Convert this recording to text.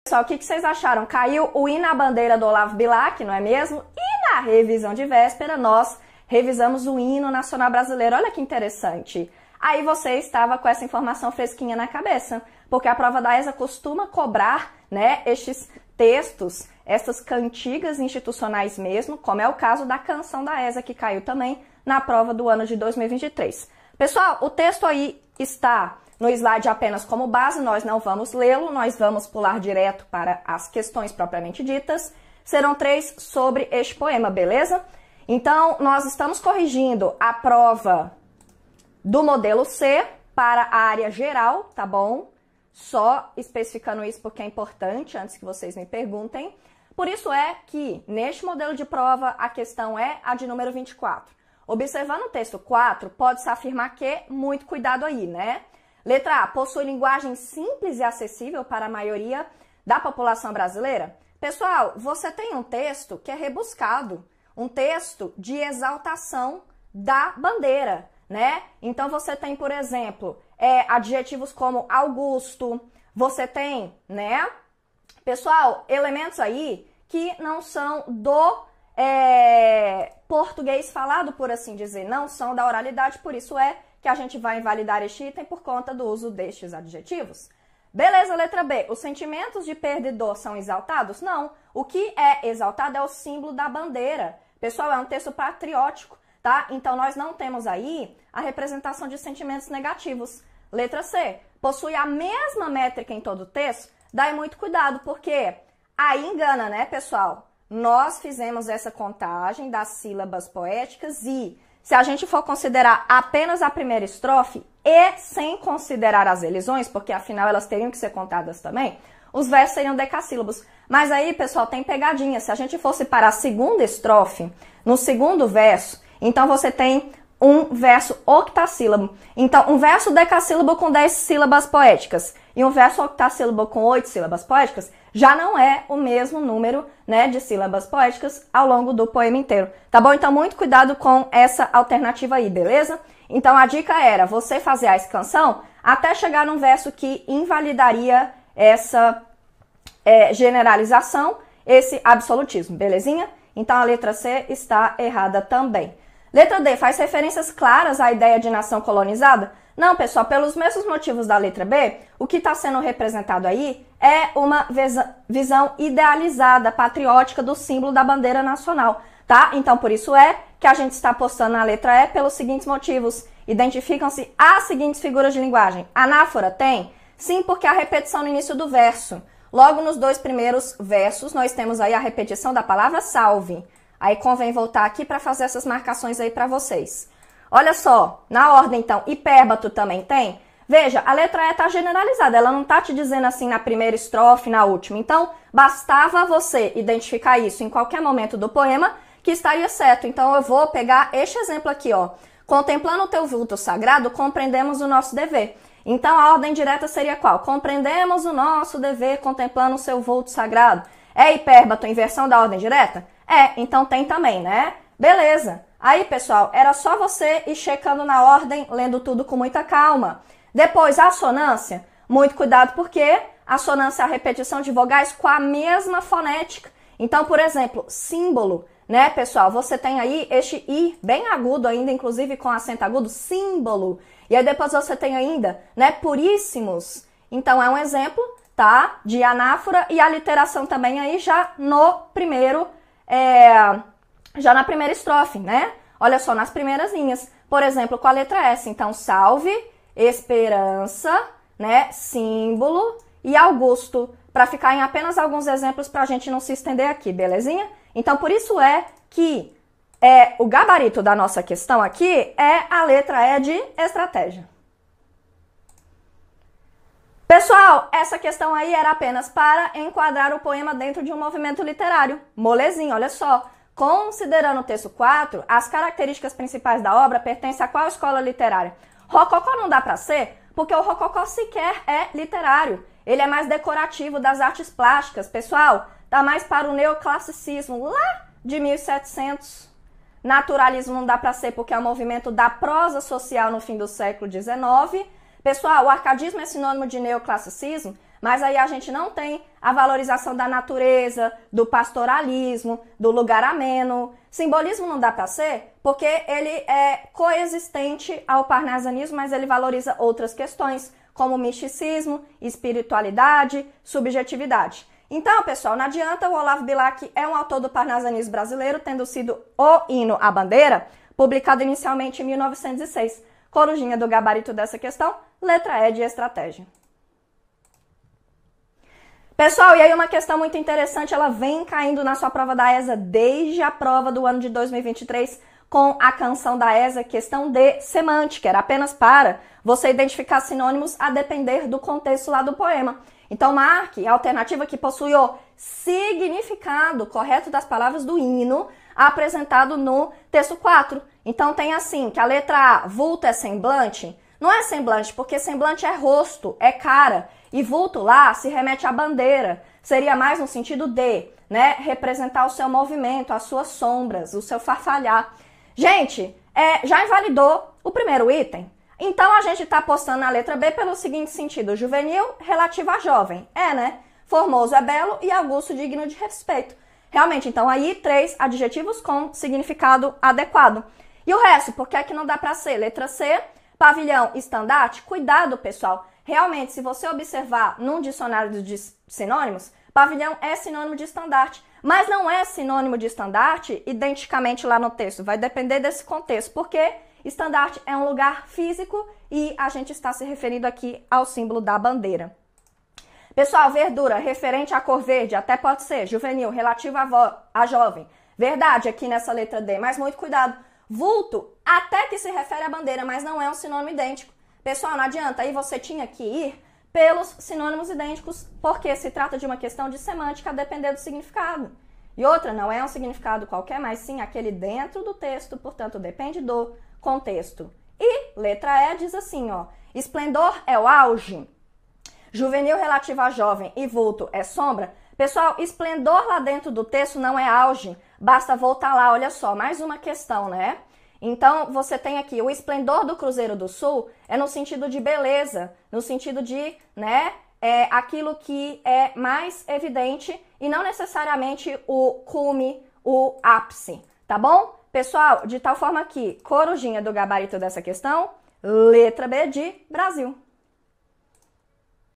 Pessoal, o que vocês acharam? Caiu o hino à bandeira do Olavo Bilac, não é mesmo? E na revisão de véspera, nós revisamos o hino nacional brasileiro. Olha que interessante. Aí você estava com essa informação fresquinha na cabeça, porque a prova da ESA costuma cobrar, né, estes textos, essas cantigas institucionais mesmo, como é o caso da canção da ESA, que caiu também na prova do ano de 2023. Pessoal, o texto aí está no slide apenas como base, nós não vamos lê-lo, nós vamos pular direto para as questões propriamente ditas. Serão 3 sobre este poema, beleza? Então, nós estamos corrigindo a prova do modelo C para a área geral, tá bom? Só especificando isso porque é importante, antes que vocês me perguntem. Por isso é que, neste modelo de prova, a questão é a de número 24. Observando o texto 4, pode-se afirmar que, muito cuidado aí, né? Letra A, possui linguagem simples e acessível para a maioria da população brasileira? Pessoal, você tem um texto que é rebuscado, um texto de exaltação da bandeira, né? Então você tem, por exemplo, adjetivos como Augusto, você tem, né? Pessoal, elementos aí que não são do português falado, por assim dizer, não são da oralidade, por isso é que a gente vai invalidar este item por conta do uso destes adjetivos. Beleza, letra B. Os sentimentos de perda e dor são exaltados? Não. O que é exaltado é o símbolo da bandeira. Pessoal, é um texto patriótico, tá? Então, nós não temos aí a representação de sentimentos negativos. Letra C. Possui a mesma métrica em todo o texto? Daí muito cuidado, porque aí engana, né, pessoal? Nós fizemos essa contagem das sílabas poéticas e se a gente for considerar apenas a primeira estrofe e sem considerar as elisões, porque afinal elas teriam que ser contadas também, os versos seriam decassílabos. Mas aí, pessoal, tem pegadinha. Se a gente fosse para a segunda estrofe, no segundo verso, então você tem um verso octassílabo. Então, um verso decassílabo com 10 sílabas poéticas e um verso octassílabo com 8 sílabas poéticas já não é o mesmo número, né, de sílabas poéticas ao longo do poema inteiro, tá bom? Então, muito cuidado com essa alternativa aí, beleza? Então, a dica era você fazer a escansão até chegar num verso que invalidaria essa generalização, esse absolutismo, belezinha? Então, a letra C está errada também. Letra D, faz referências claras à ideia de nação colonizada? Não, pessoal, pelos mesmos motivos da letra B, o que está sendo representado aí é uma visão idealizada, patriótica do símbolo da bandeira nacional, tá? Então, por isso é que a gente está postando na letra E pelos seguintes motivos. Identificam-se as seguintes figuras de linguagem. Anáfora tem? Sim, porque a repetição no início do verso. Logo nos 2 primeiros versos, nós temos aí a repetição da palavra salve. Aí convém voltar aqui para fazer essas marcações aí para vocês. Olha só, na ordem então, hipérbato também tem? Veja, a letra E está generalizada, ela não está te dizendo assim na primeira estrofe, na última. Então, bastava você identificar isso em qualquer momento do poema que estaria certo. Então, eu vou pegar este exemplo aqui, ó. Contemplando o teu vulto sagrado, compreendemos o nosso dever. Então, a ordem direta seria qual? Compreendemos o nosso dever contemplando o seu vulto sagrado. É hipérbato inversão da ordem direta? Então tem também, né? Beleza. Aí, pessoal, era só você ir checando na ordem, lendo tudo com muita calma. Depois, a assonância. Muito cuidado, porque a assonância é a repetição de vogais com a mesma fonética. Então, por exemplo, símbolo, né, pessoal? Você tem aí este I bem agudo ainda, inclusive com acento agudo, símbolo. E aí depois você tem ainda, né, puríssimos. Então, é um exemplo, tá? De anáfora e a literação também aí já no primeiro já na primeira estrofe, né? Olha só, nas primeiras linhas. Por exemplo, com a letra S. Então, salve, esperança, né? Símbolo e Augusto. Para ficar em apenas alguns exemplos para a gente não se estender aqui, belezinha? Então, por isso é que o gabarito da nossa questão aqui é a letra E de estratégia. Pessoal, essa questão aí era apenas para enquadrar o poema dentro de um movimento literário. Molezinho, olha só. Considerando o texto 4, as características principais da obra pertencem a qual escola literária? Rococó não dá para ser, porque o rococó sequer é literário. Ele é mais decorativo, das artes plásticas. Pessoal, dá mais para o neoclassicismo, lá de 1700. Naturalismo não dá para ser, porque é um movimento da prosa social no fim do século XIX. Pessoal, o arcadismo é sinônimo de neoclassicismo? Mas aí a gente não tem a valorização da natureza, do pastoralismo, do lugar ameno. Simbolismo não dá para ser porque ele é coexistente ao parnasianismo, mas ele valoriza outras questões, como misticismo, espiritualidade, subjetividade. Então, pessoal, não adianta, o Olavo Bilac é um autor do parnasianismo brasileiro, tendo sido o hino à bandeira, publicado inicialmente em 1906. Corujinha do gabarito dessa questão, letra E de estratégia. Pessoal, e aí uma questão muito interessante, ela vem caindo na sua prova da ESA desde a prova do ano de 2023, com a canção da ESA, questão de semântica, era apenas para você identificar sinônimos a depender do contexto lá do poema. Então, marque a alternativa que possui o significado correto das palavras do hino apresentado no texto 4. Então, tem assim, que a letra A, vulto é semblante. Não é semblante, porque semblante é rosto, é cara. E vulto lá se remete à bandeira. Seria mais no sentido de, né, representar o seu movimento, as suas sombras, o seu farfalhar. Gente, já invalidou o primeiro item? Então, a gente está apostando na letra B pelo seguinte sentido: juvenil relativo a jovem. Né? Formoso é belo e Augusto digno de respeito. Realmente, então, aí 3 adjetivos com significado adequado. E o resto, por que é que não dá para ser? Letra C, pavilhão, estandarte. Cuidado, pessoal. Realmente, se você observar num dicionário de sinônimos, pavilhão é sinônimo de estandarte. Mas não é sinônimo de estandarte identicamente lá no texto. Vai depender desse contexto, porque estandarte é um lugar físico e a gente está se referindo aqui ao símbolo da bandeira. Pessoal, verdura, referente à cor verde, até pode ser juvenil, relativo a jovem. Verdade aqui nessa letra D, mas muito cuidado. Vulto, até que se refere à bandeira, mas não é um sinônimo idêntico. Pessoal, não adianta, aí você tinha que ir pelos sinônimos idênticos, porque se trata de uma questão de semântica a depender do significado. E outra, não é um significado qualquer, mas sim aquele dentro do texto, portanto, depende do contexto. E letra E diz assim, ó, esplendor é o auge, juvenil relativo a jovem e vulto é sombra. Pessoal, esplendor lá dentro do texto não é auge, basta voltar lá, olha só, mais uma questão, né? Então, você tem aqui o esplendor do Cruzeiro do Sul é no sentido de beleza, no sentido de, né, aquilo que é mais evidente e não necessariamente o cume, o ápice, tá bom? Pessoal, de tal forma que, corujinha do gabarito dessa questão, letra B de Brasil.